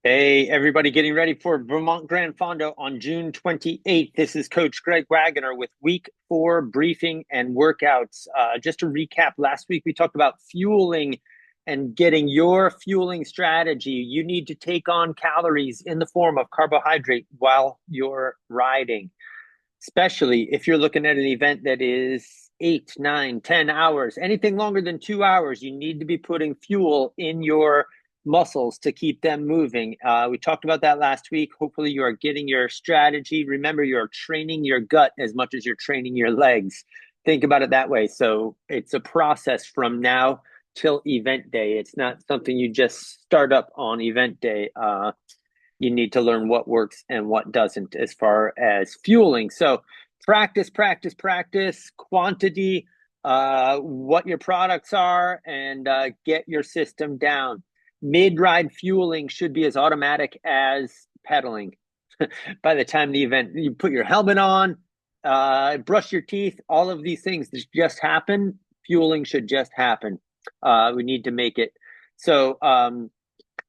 Hey, everybody getting ready for Vermont Gran Fondo on June 28th. This is Coach Greg Wagoner with week 4 briefing and workouts. Just to recap, last week we talked about fueling and getting your fueling strategy. You need to take on calories in the form of carbohydrate while you're riding, especially if you're looking at an event that is 8, 9, 10 hours, anything longer than 2 hours. You need to be putting fuel in your muscles to keep them moving. We talked about that last week. Hopefully, you are getting your strategy. Remember, you're training your gut as much as you're training your legs. Think about it that way. So it's a process from now till event day. It's not something you just start up on event day. You need to learn what works and what doesn't as far as fueling. So practice, practice, practice, quantity, what your products are, and get your system down. Mid-ride fueling should be as automatic as pedaling. By the time the event, you put your helmet on, brush your teeth, all of these things just happen. Fueling should just happen. We need to make it. So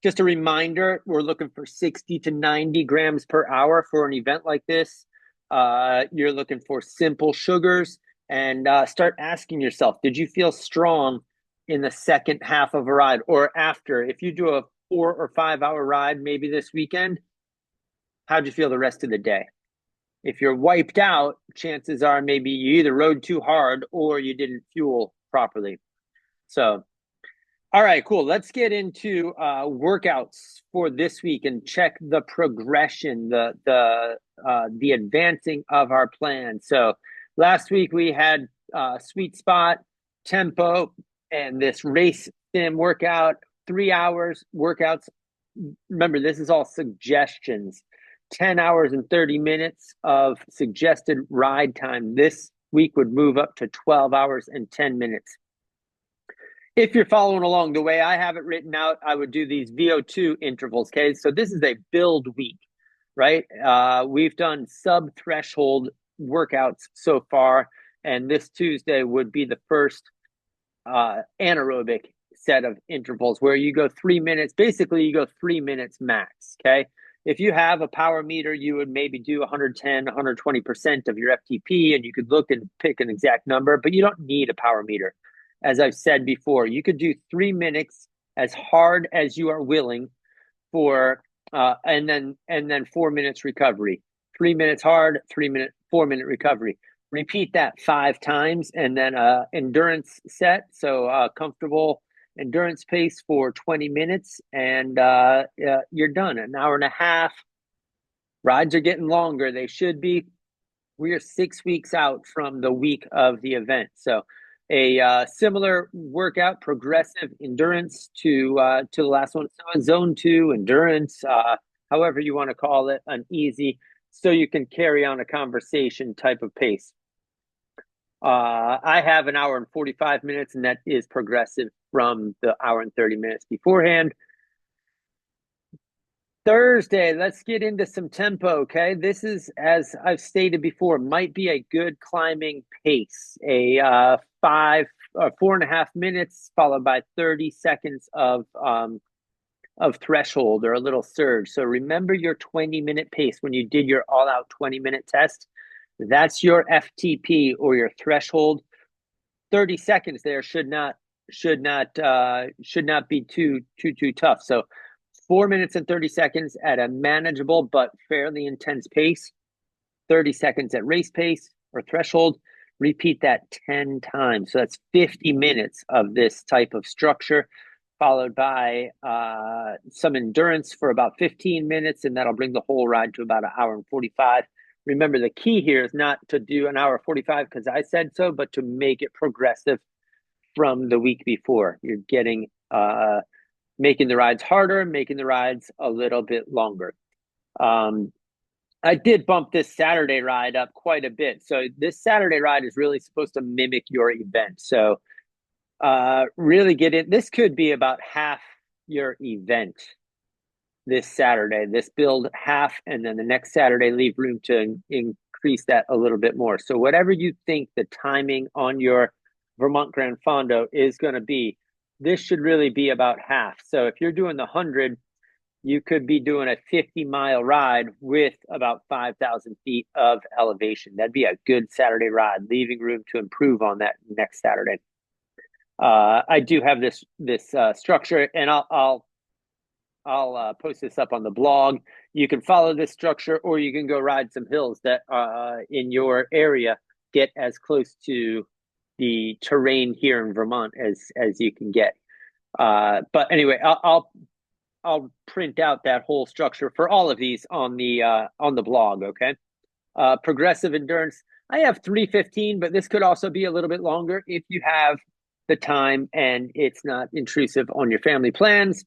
just a reminder, we're looking for 60 to 90 grams per hour for an event like this. You're looking for simple sugars, and start asking yourself, did you feel strong in the second half of a ride or after? If you do a 4 or 5 hour ride, maybe this weekend, how'd you feel the rest of the day? If you're wiped out, chances are maybe you either rode too hard or you didn't fuel properly. So all right, cool. Let's get into workouts for this week and check the progression, the advancing of our plan. So last week we had sweet spot, tempo, and this race sim workout, 3 hours workouts. Remember, this is all suggestions. 10 hours and 30 minutes of suggested ride time. This week would move up to 12 hours and 10 minutes. If you're following along the way I have it written out, I would do these VO2 intervals. Okay. So this is a build week, right? We've done sub threshold workouts so far. And this Tuesday would be the first anaerobic set of intervals where you go 3 minutes. Basically, you go 3 minutes max. Okay. If you have a power meter, you would maybe do 110, 120% of your FTP, and you could look and pick an exact number, but you don't need a power meter. As I've said before, you could do 3 minutes as hard as you are willing for, and then 4 minutes recovery. 3 minutes hard, 3 minute, 4 minute recovery. Repeat that 5 times, and then endurance set. So comfortable endurance pace for 20 minutes, and you're done. An hour and a half. Rides are getting longer. They should be. We are 6 weeks out from the week of the event. So a similar workout, progressive endurance to the last one. So a zone 2 endurance, however you want to call it, an easy, so you can carry on a conversation type of pace. I have an hour and 45 minutes, and that is progressive from the hour and 30 minutes beforehand. Thursday, let's get into some tempo, okay? This is, as I've stated before, might be a good climbing pace. A 4.5 minutes followed by 30 seconds of threshold or a little surge. So remember your 20-minute pace when you did your all-out 20-minute test. That's your FTP or your threshold. 30 seconds there should not be too tough. So 4 minutes and 30 seconds at a manageable but fairly intense pace, 30 seconds at race pace or threshold. Repeat that 10 times. So that's 50 minutes of this type of structure, followed by some endurance for about 15 minutes, and that'll bring the whole ride to about an hour and 45. Remember, the key here is not to do an hour 45 because I said so, but to make it progressive from the week before. You're getting making the rides harder, making the rides a little bit longer. I did bump this Saturday ride up quite a bit. So this Saturday ride is really supposed to mimic your event. So really get in. This could be about half your event this Saturday. This build half, and then the next Saturday leave room to increase that a little bit more. So whatever you think the timing on your Vermont Gran Fondo is going to be, this should really be about half. So if you're doing the 100, you could be doing a 50-mile ride with about 5,000 feet of elevation. That'd be a good Saturday ride, leaving room to improve on that next Saturday. I do have this structure, and I'll post this up on the blog. You can follow this structure, or you can go ride some hills that in your area get as close to the terrain here in Vermont as you can get. But anyway, I'll print out that whole structure for all of these on the blog. Okay. Progressive endurance. I have 315, but this could also be a little bit longer if you have the time and it's not intrusive on your family plans.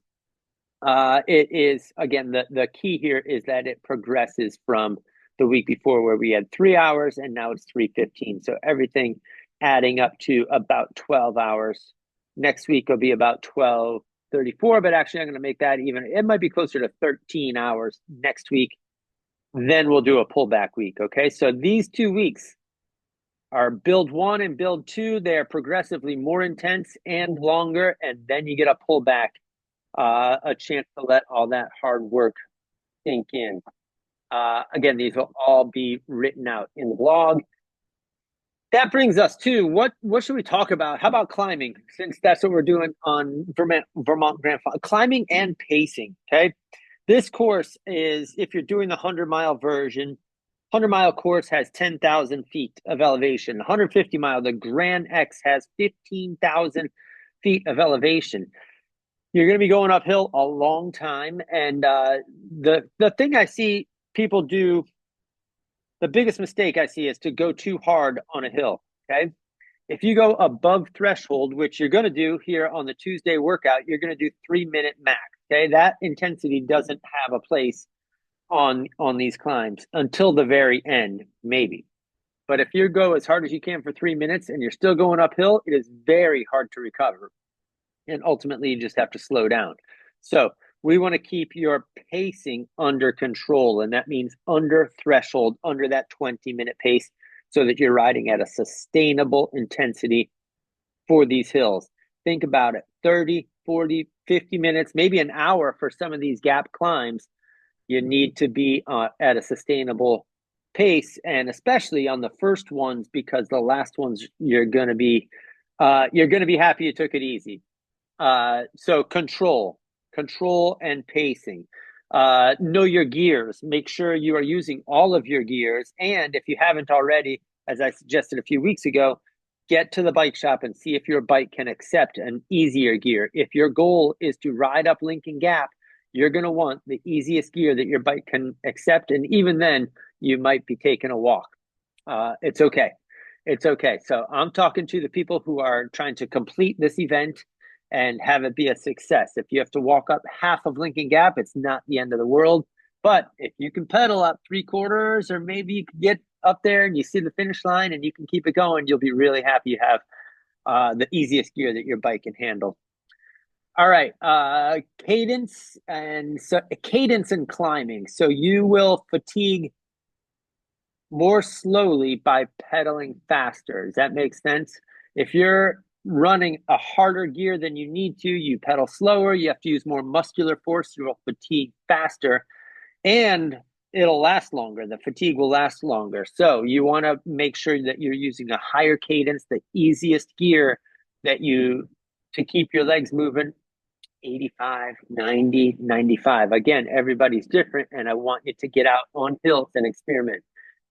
It is, again, the key here is that it progresses from the week before where we had 3 hours and now it's 315. So everything adding up to about 12 hours. Next week will be about 12:34, but actually I'm going to make that even, it might be closer to 13 hours next week. Then we'll do a pullback week. Okay. So these 2 weeks are build 1 and build 2. They are progressively more intense and longer. And then you get a pullback, a chance to let all that hard work sink in. Again, these will all be written out in the blog. That brings us to what should we talk about? How about climbing? Since that's what we're doing on Vermont Gran Fondo, climbing and pacing. Okay. This course is, if you're doing the 100-mile version, 100-mile course has 10,000 feet of elevation. 150-mile, the Gran X has 15,000 feet of elevation. You're going to be going uphill a long time. And the thing I see people do, the biggest mistake I see is to go too hard on a hill. Okay. If you go above threshold, which you're going to do here on the Tuesday workout, you're going to do 3-minute max. Okay. That intensity doesn't have a place on these climbs until the very end, maybe. But if you go as hard as you can for 3 minutes and you're still going uphill, it is very hard to recover. And ultimately, you just have to slow down. So we want to keep your pacing under control. And that means under threshold, under that 20-minute pace, so that you're riding at a sustainable intensity for these hills. Think about it, 30, 40, 50 minutes, maybe an hour for some of these gap climbs. You need to be at a sustainable pace, and especially on the first ones, because the last ones you're going to be happy you took it easy. So control and pacing. Know your gears. Make sure you are using all of your gears, and if you haven't already, as I suggested a few weeks ago, get to the bike shop and see if your bike can accept an easier gear. If your goal is to ride up Lincoln Gap, you're going to want the easiest gear that your bike can accept. And even then, you might be taking a walk. It's okay. It's okay. So I'm talking to the people who are trying to complete this event and have it be a success. If you have to walk up half of Lincoln Gap, it's not the end of the world. But if you can pedal up 3/4, or maybe you can get up there and you see the finish line and you can keep it going, you'll be really happy you have the easiest gear that your bike can handle. All right, cadence and climbing. So you will fatigue more slowly by pedaling faster. Does that make sense? If you're running a harder gear than you need to, you pedal slower, you have to use more muscular force, you will fatigue faster, and it'll last longer. The fatigue will last longer. So you want to make sure that you're using a higher cadence, the easiest gear to keep your legs moving. 85, 90, 95. Again, everybody's different, and I want you to get out on hills and experiment.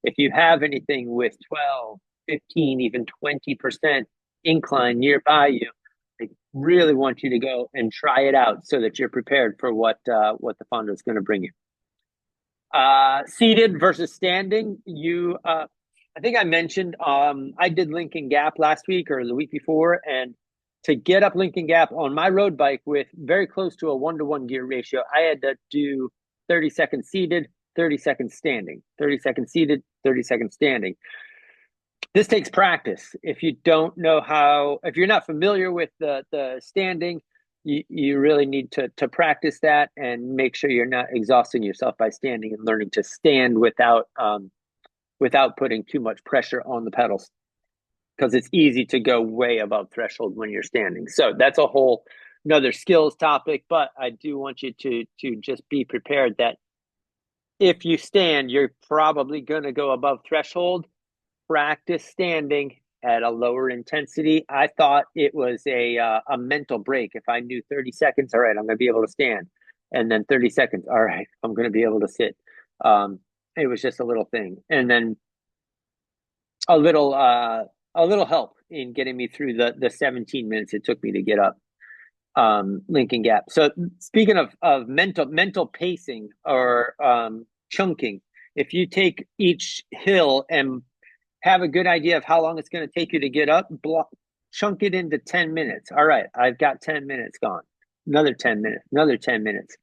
If you have anything with 12, 15, even 20% incline nearby you, I really want you to go and try it out so that you're prepared for what the Fondo is going to bring you. Seated versus standing. I think I mentioned I did Lincoln Gap last week or the week before, and to get up Lincoln Gap on my road bike with very close to a 1-to-1 gear ratio, I had to do 30 seconds seated, 30 seconds standing, 30 seconds seated, 30 seconds standing. This takes practice. If you don't know if you're not familiar with the standing, you really need to practice that and make sure you're not exhausting yourself by standing, and learning to stand without putting too much pressure on the pedals, because it's easy to go way above threshold when you're standing. So that's a whole another skills topic, but I do want you to just be prepared that if you stand, you're probably going to go above threshold. Practice standing at a lower intensity. I thought it was a mental break. If I knew 30 seconds, all right, I'm going to be able to stand, and then 30 seconds, all right, I'm going to be able to sit. It was just a little thing, and then a little help in getting me through the 17 minutes it took me to get up Lincoln Gap. So speaking of mental pacing or chunking, if you take each hill and have a good idea of how long it's going to take you to get up, chunk it into 10 minutes. All right, I've got 10 minutes gone. Another 10 minutes, another 10 minutes.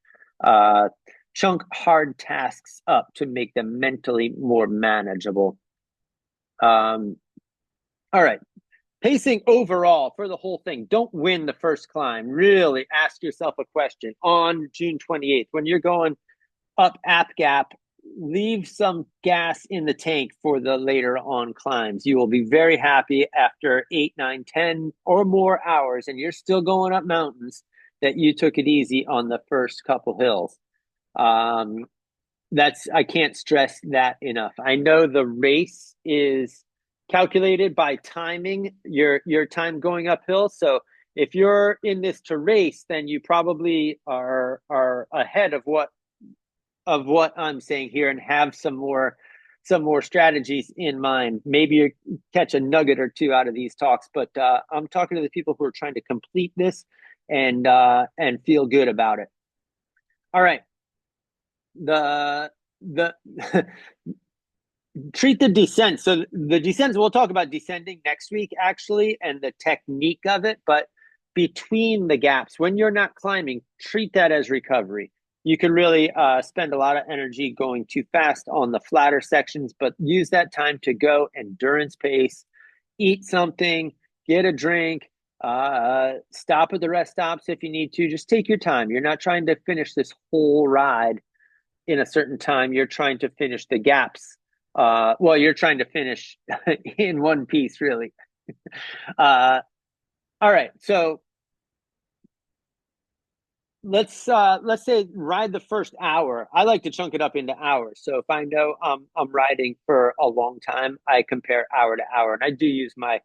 Chunk hard tasks up to make them mentally more manageable. All right. Pacing overall for the whole thing. Don't win the first climb. Really ask yourself a question on June 28th. When you're going up App Gap, leave some gas in the tank for the later on climbs. You will be very happy after 8, 9, 10 or more hours, and you're still going up mountains, that you took it easy on the first couple hills. I can't stress that enough. I know the race is calculated by timing your time going uphill. So if you're in this to race, then you probably are ahead of what I'm saying here and have some more strategies in mind. Maybe you catch a nugget or two out of these talks, but I'm talking to the people who are trying to complete this and feel good about it. All right. The treat the descent. So the descents, we'll talk about descending next week actually, and the technique of it, but between the gaps, when you're not climbing, treat that as recovery. You can really spend a lot of energy going too fast on the flatter sections, but use that time to go endurance pace, eat something, get a drink, stop at the rest stops if you need to. Just take your time. You're not trying to finish this whole ride in a certain time. You're trying to finish the gaps. You're trying to finish in one piece, really. All right, so let's say ride the first hour. I like to chunk it up into hours. So if I know I'm riding for a long time, I compare hour to hour, and I do use my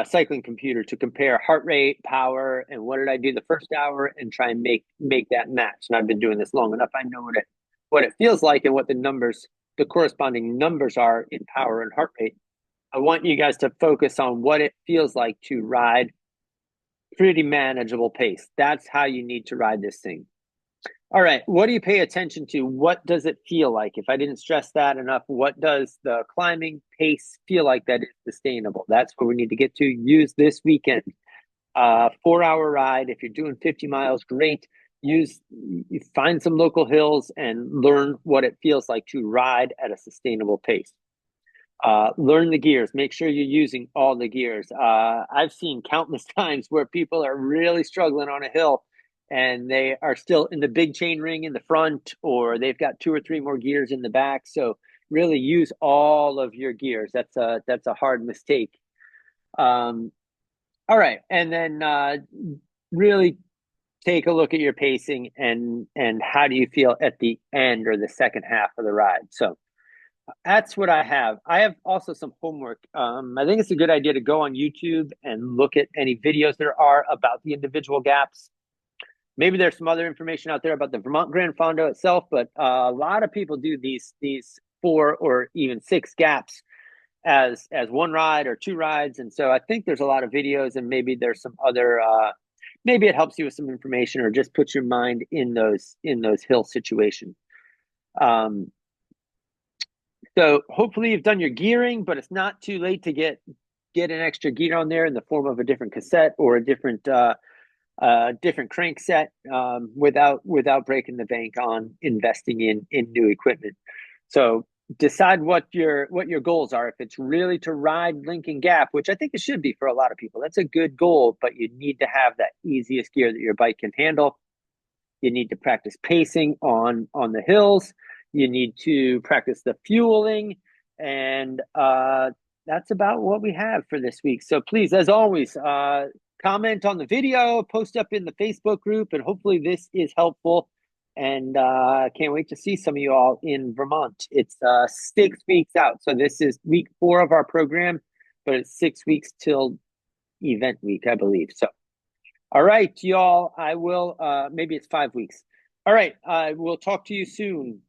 cycling computer to compare heart rate, power, and what did I do the first hour, and try and make that match. And I've been doing this long enough. I know what it feels like and what the corresponding numbers are in power and heart rate. I want you guys to focus on what it feels like to ride pretty manageable pace. That's how you need to ride this thing. All right, what do you pay attention to? What does it feel like? If I didn't stress that enough, what does the climbing pace feel like that is sustainable? That's what we need to get to. Use this weekend. 4-hour ride. If you're doing 50 miles, great. You find some local hills and learn what it feels like to ride at a sustainable pace. Learn the gears. Make sure you're using all the gears. I've seen countless times where people are really struggling on a hill and they are still in the big chain ring in the front, or they've got 2 or 3 more gears in the back. So really use all of your gears. That's a hard mistake. All right, and then really take a look at your pacing and how do you feel at the end or the second half of the ride. So that's what I have. I have also some homework. I think it's a good idea to go on YouTube and look at any videos there are about the individual gaps. Maybe there's some other information out there about the Vermont Gran Fondo itself, but a lot of people do these 4 or even 6 gaps as one ride or 2 rides. And so I think there's a lot of videos, and maybe there's some other maybe it helps you with some information or just puts your mind in those hill situations. So hopefully you've done your gearing, but it's not too late to get an extra gear on there in the form of a different cassette or a different crank set, without breaking the bank on investing in new equipment. So decide what your goals are. If it's really to ride Lincoln Gap, which I think it should be for a lot of people, that's a good goal, but you need to have that easiest gear that your bike can handle. You need to practice pacing on the hills. You need to practice the fueling, and that's about what we have for this week. So please, as always, comment on the video, post up in the Facebook group, and hopefully this is helpful. And can't wait to see some of you all in Vermont. It's 6 weeks out. So this is week 4 of our program, but it's 6 weeks till event week, I believe. So, all right, y'all, I will, maybe it's 5 weeks. All right, we'll talk to you soon.